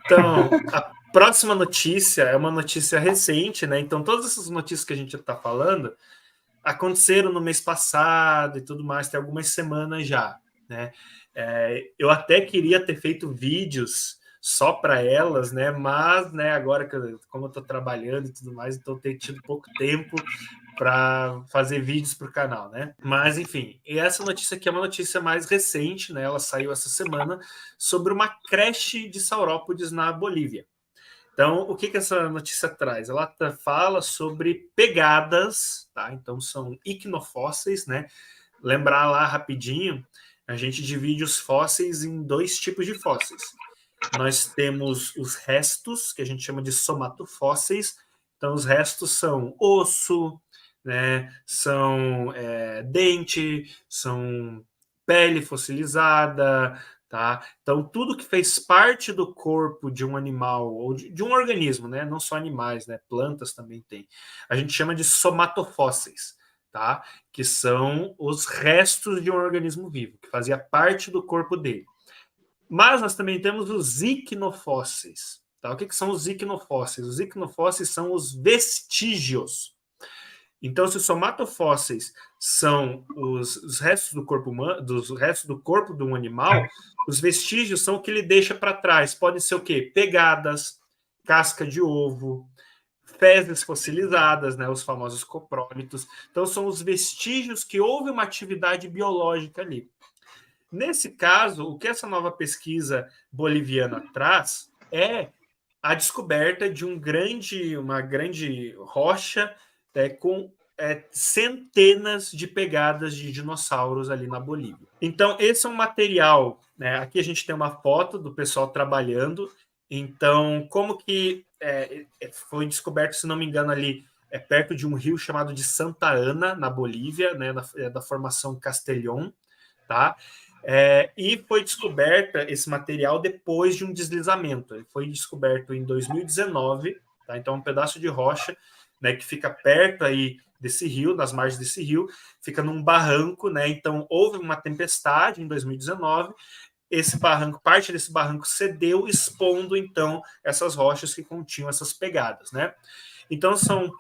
Então, a próxima notícia é uma notícia recente, né? Então, todas essas notícias que a gente está falando aconteceram no mês passado e tudo mais, tem algumas semanas já, né? Eu até queria ter feito vídeos só para elas, né? Mas, né, agora como eu estou trabalhando e tudo mais, então tenho tido pouco tempo para fazer vídeos para o canal, né? Mas enfim, e essa notícia aqui é uma notícia mais recente, né? Ela saiu essa semana sobre uma creche de saurópodes na Bolívia. Então, o que essa notícia traz? Ela fala sobre pegadas, tá? Então, são icnofósseis, né? Lembrar lá rapidinho, a gente divide os fósseis em dois tipos de fósseis. Nós temos os restos, que a gente chama de somatofósseis. Então, os restos são osso, né? São dente, são pele fossilizada, tá? Então, tudo que fez parte do corpo de um animal ou de um organismo, né? Não só animais, né? Plantas também tem. A gente chama de somatofósseis, tá? Que são os restos de um organismo vivo, que fazia parte do corpo dele. Mas nós também temos os icnofósseis. Tá? O que são os icnofósseis? Os icnofósseis são os vestígios. Então, se os somatofósseis são os restos do corpo humano, dos restos do corpo de um animal, os vestígios são o que ele deixa para trás. Podem ser o quê? Pegadas, casca de ovo, fezes fossilizadas, né, os famosos coprólitos. Então, são os vestígios que houve uma atividade biológica ali. Nesse caso, o que essa nova pesquisa boliviana traz é a descoberta de uma grande rocha com centenas de pegadas de dinossauros ali na Bolívia. Então, esse é um material, né? Aqui a gente tem uma foto do pessoal trabalhando. Então, como que foi descoberto, se não me engano, ali perto de um rio chamado de Santa Ana, na Bolívia, né, da formação Castellón, tá? E foi descoberta esse material depois de um deslizamento. Ele foi descoberto em 2019, tá? Então, um pedaço de rocha, né, que fica perto aí desse rio, nas margens desse rio, fica num barranco, né? Então, houve uma tempestade em 2019. Esse barranco, parte desse barranco cedeu, expondo então essas rochas que continham essas pegadas, né? Então são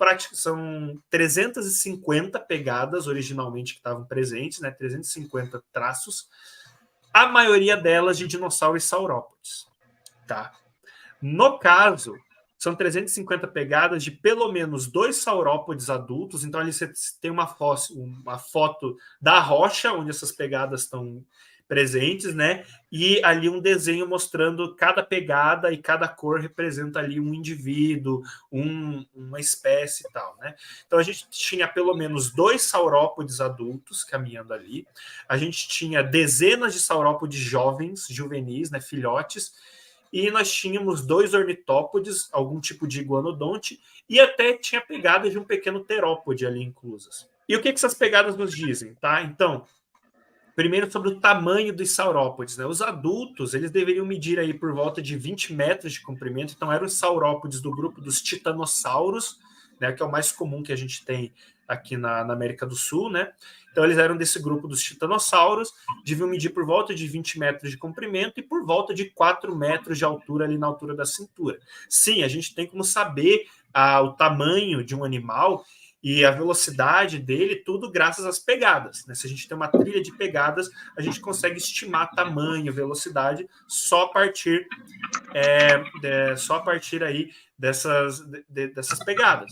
350 pegadas originalmente que estavam presentes, né? 350 traços, a maioria delas de dinossauros saurópodes, tá? No caso, são 350 pegadas de pelo menos 2 saurópodes adultos, então ali você tem uma foto da rocha onde essas pegadas estão presentes, né? E ali um desenho mostrando cada pegada e cada cor representa ali um indivíduo, uma espécie e tal, né? Então a gente tinha pelo menos 2 saurópodes adultos caminhando ali, a gente tinha dezenas de saurópodes jovens, juvenis, né? Filhotes, e nós tínhamos 2 ornitópodes, algum tipo de iguanodonte, e até tinha pegadas de um pequeno terópode ali inclusas. E o que essas pegadas nos dizem, tá? Então, primeiro sobre o tamanho dos saurópodes, né? Os adultos, eles deveriam medir aí por volta de 20 metros de comprimento, então eram os saurópodes do grupo dos titanossauros, né, que é o mais comum que a gente tem aqui na América do Sul, né? Então eles eram desse grupo dos titanossauros, deviam medir por volta de 20 metros de comprimento e por volta de 4 metros de altura ali na altura da cintura. Sim, a gente tem como saber o tamanho de um animal e a velocidade dele, tudo graças às pegadas, né? Se a gente tem uma trilha de pegadas, a gente consegue estimar tamanho, velocidade só a partir aí dessas pegadas.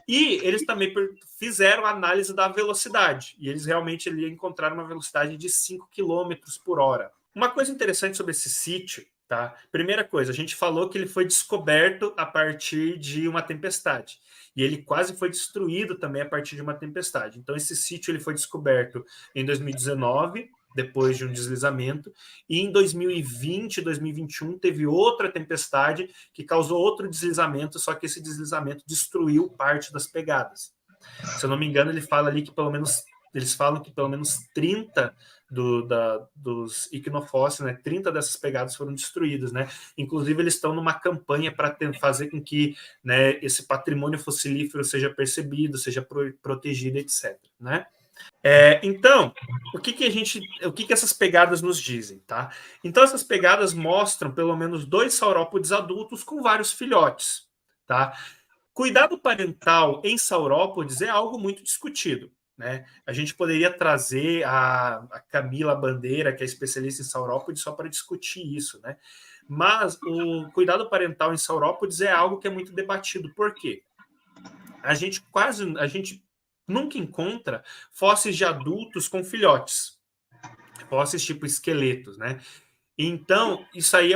E eles também fizeram a análise da velocidade, e eles realmente ali encontraram uma velocidade de 5 km por hora. Uma coisa interessante sobre esse sítio, tá? Primeira coisa, a gente falou que ele foi descoberto a partir de uma tempestade. E ele quase foi destruído também a partir de uma tempestade. Então, esse sítio ele foi descoberto em 2019, depois de um deslizamento, e em 2020, 2021, teve outra tempestade que causou outro deslizamento, só que esse deslizamento destruiu parte das pegadas. Se eu não me engano, eles falam que pelo menos 30 dos icnofósseis, né? 30 dessas pegadas foram destruídas, né? Inclusive, eles estão numa campanha para fazer com que, né, esse patrimônio fossilífero seja percebido, seja protegido, etc. Né? Então, o que essas pegadas nos dizem, tá? Então, essas pegadas mostram pelo menos 2 saurópodes adultos com vários filhotes, tá? Cuidado parental em saurópodes é algo muito discutido, né? A gente poderia trazer a Camila Bandeira, que é especialista em saurópodes, só para discutir isso, né? Mas o cuidado parental em saurópodes é algo que é muito debatido. Por quê? A gente nunca encontra fósseis de adultos com filhotes, fósseis tipo esqueletos, né? Então, isso aí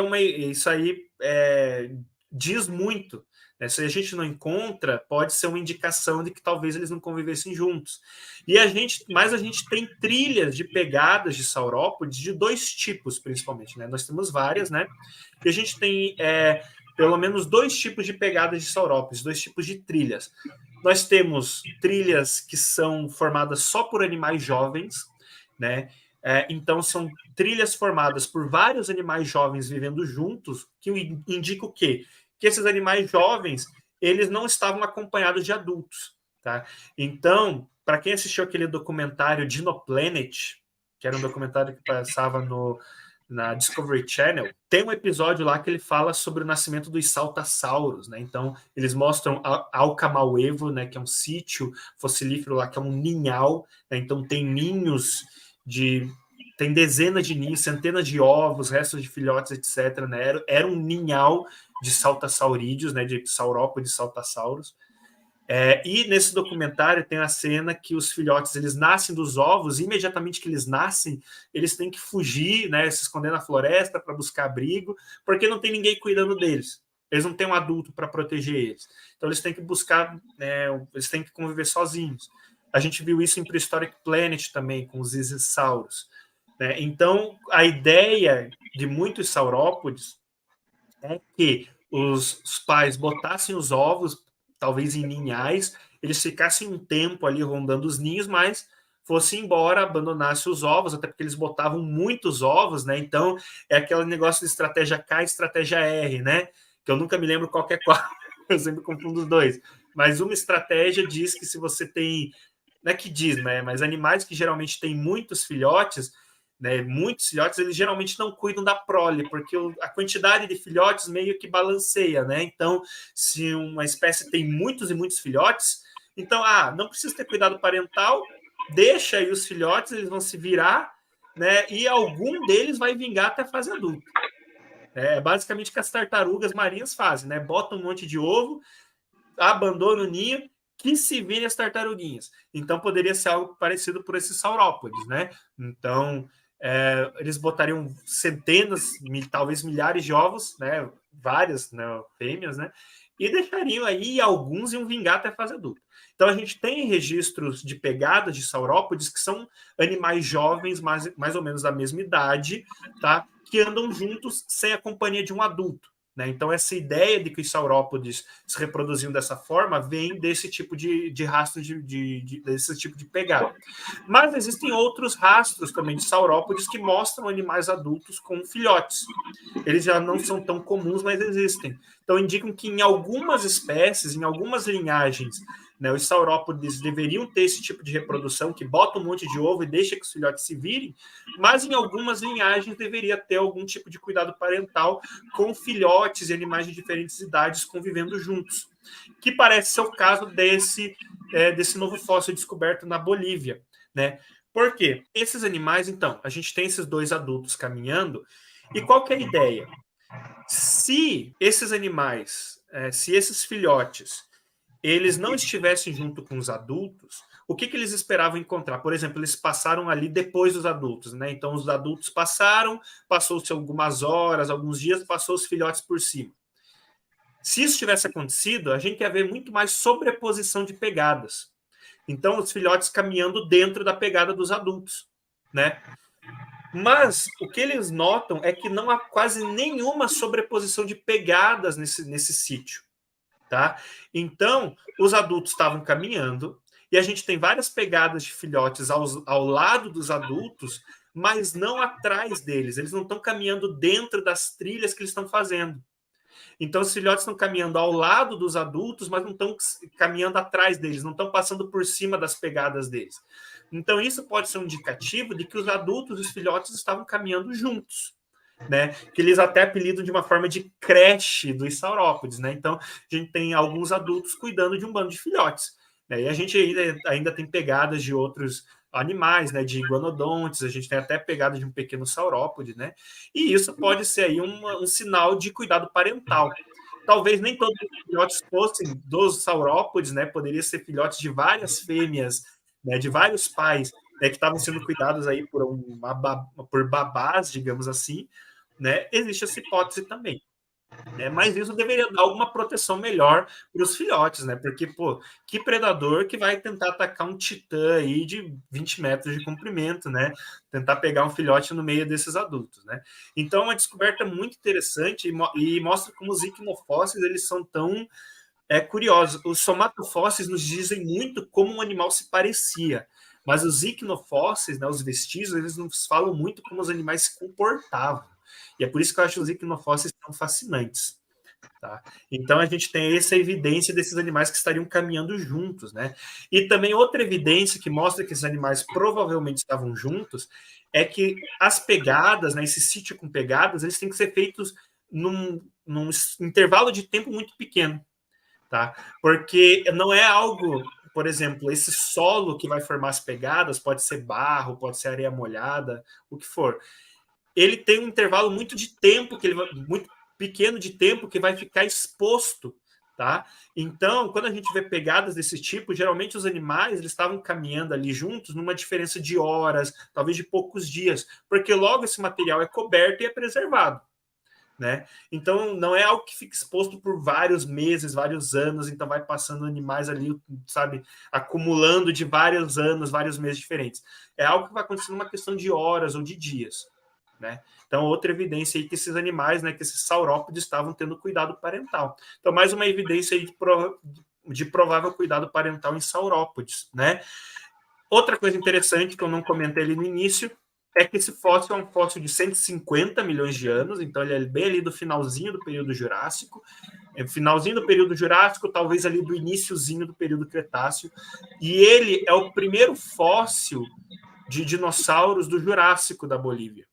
diz muito, né? Se a gente não encontra, pode ser uma indicação de que talvez eles não convivessem juntos. Mas a gente tem trilhas de pegadas de saurópodes de 2 tipos, principalmente, né? Nós temos várias, né? E a gente tem pelo menos 2 tipos de pegadas de saurópodes, 2 tipos de trilhas. Nós temos trilhas que são formadas só por animais jovens, né? Então, são trilhas formadas por vários animais jovens vivendo juntos, que indica o quê? Que esses animais jovens, eles não estavam acompanhados de adultos, tá? Então, para quem assistiu aquele documentário Dinoplanet, que era um documentário que passava na Discovery Channel, tem um episódio lá que ele fala sobre o nascimento dos saltassauros, né? Então, eles mostram Alcamauevo, né, que é um sítio fossilífero lá, que é um ninhal, né? Então tem ninhos tem dezenas de ninhos, centenas de ovos, restos de filhotes, etc, né? Era um ninhal de saltassaurídeos, né, de saurópodes, saltassauros. E nesse documentário tem a cena que os filhotes eles nascem dos ovos, e imediatamente que eles nascem, eles têm que fugir, né, se esconder na floresta para buscar abrigo, porque não tem ninguém cuidando deles. Eles não têm um adulto para proteger eles. Então eles têm que buscar, eles têm que conviver sozinhos. A gente viu isso em Prehistoric Planet também, com os isissauros. Né? Então, a ideia de muitos saurópodes é que os pais botassem os ovos, talvez em ninhais, eles ficassem um tempo ali rondando os ninhos, mas fossem embora, abandonassem os ovos, até porque eles botavam muitos ovos, né? Então, é aquele negócio de estratégia K e estratégia R, né? Que eu nunca me lembro qual que é qual, eu sempre confundo os dois. Mas uma estratégia diz que se você tem, não é que diz, né? Mas animais que geralmente têm muitos filhotes, né, muitos filhotes, eles geralmente não cuidam da prole, porque a quantidade de filhotes meio que balanceia, né? Então, se uma espécie tem muitos e muitos filhotes, então, não precisa ter cuidado parental, deixa aí os filhotes, eles vão se virar, né? E algum deles vai vingar até a fase adulta. É basicamente o que as tartarugas marinhas fazem, né? Botam um monte de ovo, abandonam o ninho, que se virem as tartaruguinhas. Então, poderia ser algo parecido por esses saurópodes, né? Então, eles botariam centenas, talvez milhares de ovos, né? Várias, né, fêmeas, né? E deixariam aí, alguns iam vingar até a fase adulta. Então, a gente tem registros de pegadas de saurópodes que são animais jovens, mais ou menos da mesma idade, tá? Que andam juntos sem a companhia de um adulto. Né? Então, essa ideia de que os saurópodes se reproduziam dessa forma vem desse tipo de rastro, desse tipo de pegada. Mas existem outros rastros também de saurópodes que mostram animais adultos com filhotes. Eles já não são tão comuns, mas existem. Então, indicam que em algumas espécies, em algumas linhagens, né, os saurópodes deveriam ter esse tipo de reprodução, que bota um monte de ovo e deixa que os filhotes se virem, mas em algumas linhagens deveria ter algum tipo de cuidado parental com filhotes e animais de diferentes idades convivendo juntos, que parece ser o caso desse novo fóssil descoberto na Bolívia. Né? Por quê? Esses animais, então, a gente tem esses 2 adultos caminhando, e qual que é a ideia? Se esses animais, se esses filhotes, eles não estivessem junto com os adultos, o que eles esperavam encontrar? Por exemplo, eles passaram ali depois dos adultos, né? Então, os adultos passou-se algumas horas, alguns dias, passou os filhotes por cima. Se isso tivesse acontecido, a gente ia ver muito mais sobreposição de pegadas. Então, os filhotes caminhando dentro da pegada dos adultos, né? Mas o que eles notam é que não há quase nenhuma sobreposição de pegadas nesse sítio. Tá? Então, os adultos estavam caminhando, e a gente tem várias pegadas de filhotes ao lado dos adultos, mas não atrás deles. Eles não estão caminhando dentro das trilhas que eles estão fazendo. Então, os filhotes estão caminhando ao lado dos adultos, mas não estão caminhando atrás deles, não estão passando por cima das pegadas deles. Então, isso pode ser um indicativo de que os adultos e os filhotes estavam caminhando juntos, né? Que eles até apelidam de uma forma de creche dos saurópodes, né? Então, a gente tem alguns adultos cuidando de um bando de filhotes, né? E a gente ainda tem pegadas de outros animais, né? De iguanodontes, a gente tem até pegada de um pequeno saurópode, né? E isso pode ser aí um sinal de cuidado parental. Talvez nem todos os filhotes fossem dos saurópodes, né? Poderia ser filhotes de várias fêmeas, né? De vários pais, né? Que estavam sendo cuidados aí por babás, digamos assim, né? Existe essa hipótese também. Mas isso deveria dar alguma proteção melhor para os filhotes, né? Porque, pô, que predador que vai tentar atacar um titã aí de 20 metros de comprimento, né? Tentar pegar um filhote no meio desses adultos, né? Então, é uma descoberta muito interessante e mostra como os icnofósseis, eles são tão curiosos. Os somatofósseis nos dizem muito como um animal se parecia, mas os icnofósseis, né, os vestígios, eles nos falam muito como os animais se comportavam. E é por isso que eu acho os icnofósseis tão fascinantes. Tá? Então a gente tem essa evidência desses animais que estariam caminhando juntos, né? E também outra evidência que mostra que esses animais provavelmente estavam juntos é que as pegadas, né, esse sítio com pegadas, eles têm que ser feitos num intervalo de tempo muito pequeno, tá? Porque não é algo, por exemplo, esse solo que vai formar as pegadas, pode ser barro, pode ser areia molhada, o que for. Ele tem um intervalo muito de tempo que ele vai, muito pequeno de tempo que vai ficar exposto, tá? Então, quando a gente vê pegadas desse tipo, geralmente os animais eles estavam caminhando ali juntos numa diferença de horas, talvez de poucos dias, porque logo esse material é coberto e é preservado, né? Então, não é algo que fica exposto por vários meses, vários anos, então vai passando animais ali, sabe, acumulando de vários anos, vários meses diferentes. É algo que vai acontecer numa questão de horas ou de dias, né? Então, outra evidência aí que esses animais, né, que esses saurópodes estavam tendo cuidado parental. Então, mais uma evidência aí de provável cuidado parental em saurópodes, né? Outra coisa interessante que eu não comentei ali no início é que esse fóssil é um fóssil de 150 milhões de anos, então ele é bem ali do finalzinho do período Jurássico, finalzinho do período Jurássico, talvez ali do iniciozinho do período Cretáceo, e ele é o primeiro fóssil de dinossauros do Jurássico da Bolívia.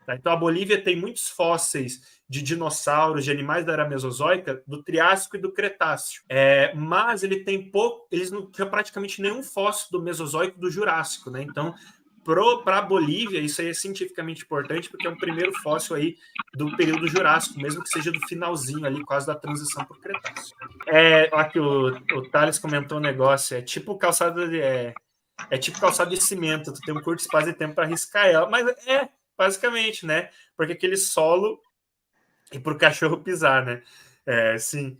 Tá? Então, a Bolívia tem muitos fósseis de dinossauros, de animais da era mesozoica, do Triássico e do Cretáceo. Mas ele tem pouco, eles não tinham praticamente nenhum fóssil do Mesozoico e do Jurássico, né? Então, para a Bolívia, isso aí é cientificamente importante, porque é um primeiro fóssil aí do período Jurássico, mesmo que seja do finalzinho ali, quase da transição para o Cretáceo. Aqui o Thales comentou um negócio, é tipo calçada de cimento, tu tem um curto espaço de tempo para riscar ela, mas basicamente, né? Porque aquele solo e para o cachorro pisar, né? Sim.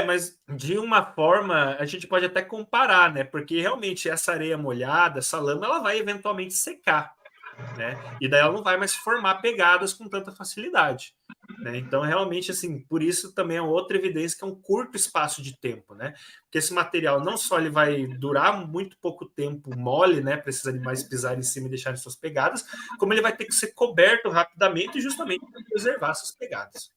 Mas de uma forma a gente pode até comparar, né? Porque realmente essa areia molhada, essa lama, ela vai eventualmente secar, né? E daí ela não vai mais formar pegadas com tanta facilidade, né? Então, realmente, assim, por isso também é outra evidência que é um curto espaço de tempo, né? Porque esse material não só ele vai durar muito pouco tempo mole, né, para esses animais pisarem em cima e deixarem suas pegadas, como ele vai ter que ser coberto rapidamente justamente para preservar essas pegadas.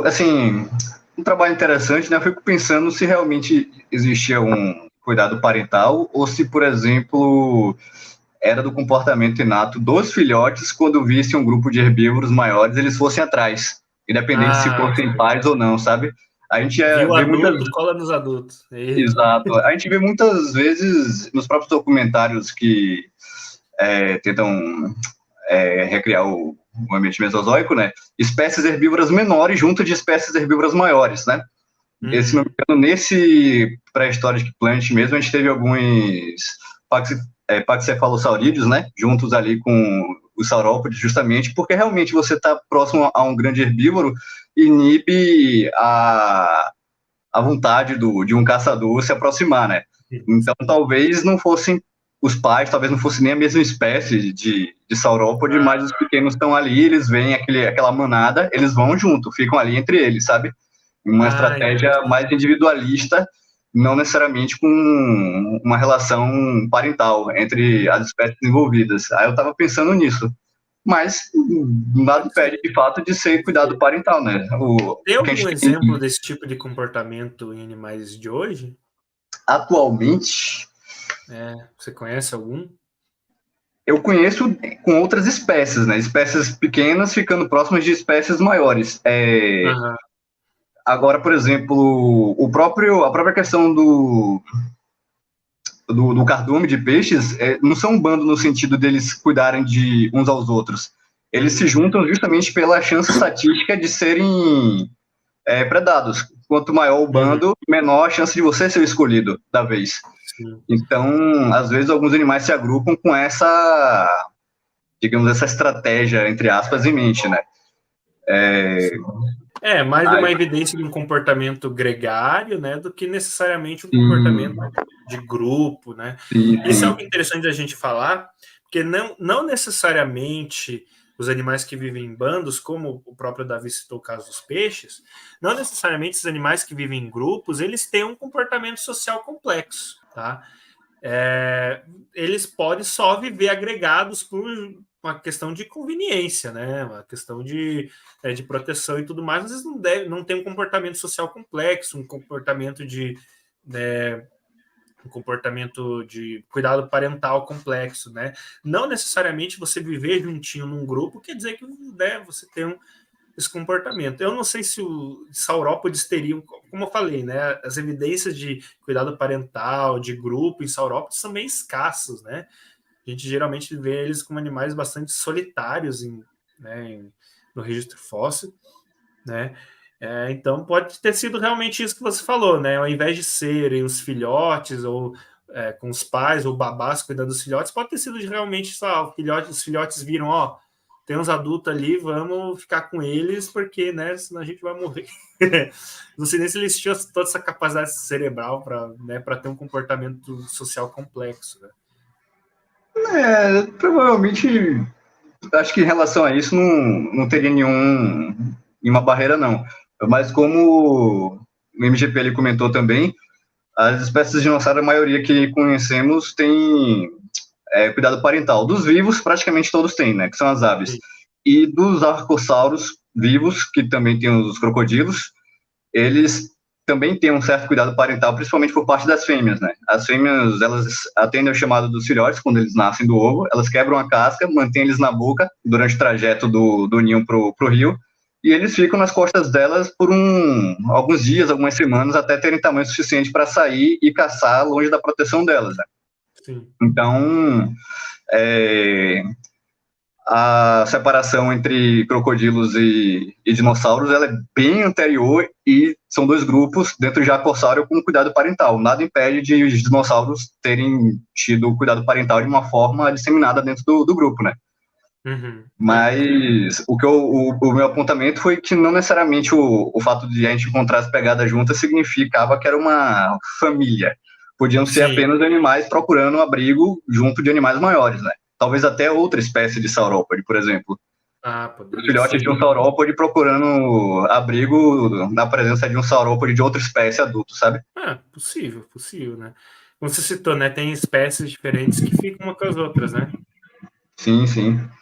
Assim, um trabalho interessante, né? Eu fico pensando se realmente existia um cuidado parental ou se, por exemplo, era do comportamento inato dos filhotes quando vissem um grupo de herbívoros maiores, eles fossem atrás, independente se fossem pais ou não, sabe? A gente Viu vê adulto, cola nos adultos. Exato. A gente vê muitas vezes nos próprios documentários que tentam recriar o ambiente mesozoico, né? Espécies herbívoras menores junto de espécies herbívoras maiores, né? Se não me engano, nesse pré-Historic Planet mesmo, a gente teve alguns paxcefalosaurídeos, né? Juntos ali com os saurópodes, justamente porque realmente você está próximo a um grande herbívoro inibe a vontade de um caçador se aproximar, né? Então, talvez não fossem os pais, talvez não fosse nem a mesma espécie de saurópode, mas os pequenos estão ali, eles veem aquela manada, eles vão junto, ficam ali entre eles, sabe? Uma estratégia mais individualista, não necessariamente com uma relação parental entre as espécies envolvidas. Aí eu estava pensando nisso. mas nada impede, de fato, de ser cuidado parental, né? Tem O que a algum gente exemplo desse tipo de comportamento em animais de hoje? atualmente, Você conhece algum? eu conheço com outras espécies, né? Espécies pequenas ficando próximas de espécies maiores. Aham. Agora, por exemplo, a própria questão do cardume de peixes não são um bando no sentido deles cuidarem de uns aos outros. Eles se juntam justamente pela chance estatística de serem predados. Quanto maior o bando, menor a chance de você ser o escolhido da vez. Sim. Então, às vezes, alguns animais se agrupam com essa, digamos, essa estratégia, entre aspas, em mente, né? Mais uma evidência de um comportamento gregário, né, do que necessariamente um comportamento de grupo, né? Isso é algo interessante da gente falar, porque não necessariamente os animais que vivem em bandos, como o próprio Davi citou o caso dos peixes, não necessariamente os animais que vivem em grupos, eles têm um comportamento social complexo, tá? Eles podem só viver agregados por uma questão de conveniência, né? Uma questão de proteção e tudo mais, mas eles não têm um comportamento social complexo, um comportamento de cuidado parental complexo, né? Não necessariamente você viver juntinho num grupo quer dizer que você tem esse comportamento. Eu não sei se o saurópodes teriam, como eu falei, né? As evidências de cuidado parental, de grupo em saurópodes são bem escassos, né? A gente geralmente vê eles como animais bastante solitários no registro fóssil, né? Então pode ter sido realmente isso que você falou, né? Ao invés de serem os filhotes ou com os pais ou babás cuidando dos filhotes, pode ter sido realmente só os filhotes viram, ó, tem uns adultos ali, vamos ficar com eles, porque, né, senão a gente vai morrer. Não sei nem se eles tinham toda essa capacidade cerebral para ter um comportamento social complexo, né? Provavelmente, acho que em relação a isso não teria nenhuma barreira, não. Mas como o MGP ele comentou também, as espécies de dinossauro, a maioria que conhecemos tem cuidado parental. Dos vivos, praticamente todos têm, né? Que são as aves. Sim. E dos arcossauros vivos, que também tem os crocodilos, eles também têm um certo cuidado parental, principalmente por parte das fêmeas, né? As fêmeas, elas atendem ao chamado dos filhotes quando eles nascem do ovo, elas quebram a casca, mantêm eles na boca durante o trajeto do ninho pro rio, e eles ficam nas costas delas por alguns dias, algumas semanas, até terem tamanho suficiente para sair e caçar longe da proteção delas, né? Sim. Então, a separação entre crocodilos e dinossauros ela é bem anterior e são dois grupos dentro de Jacossauro com cuidado parental. Nada impede de os dinossauros terem tido cuidado parental de uma forma disseminada dentro do grupo, né? Mas o meu apontamento foi que não necessariamente o fato de a gente encontrar as pegadas juntas significava que era uma família. Podiam ser apenas animais procurando um abrigo junto de animais maiores, né? Talvez até outra espécie de saurópode, por exemplo. Os filhotes de um saurópode procurando abrigo na presença de um saurópode de outra espécie adulto, sabe? Possível, né? Como você citou, né? Tem espécies diferentes que ficam umas com as outras, né? Sim.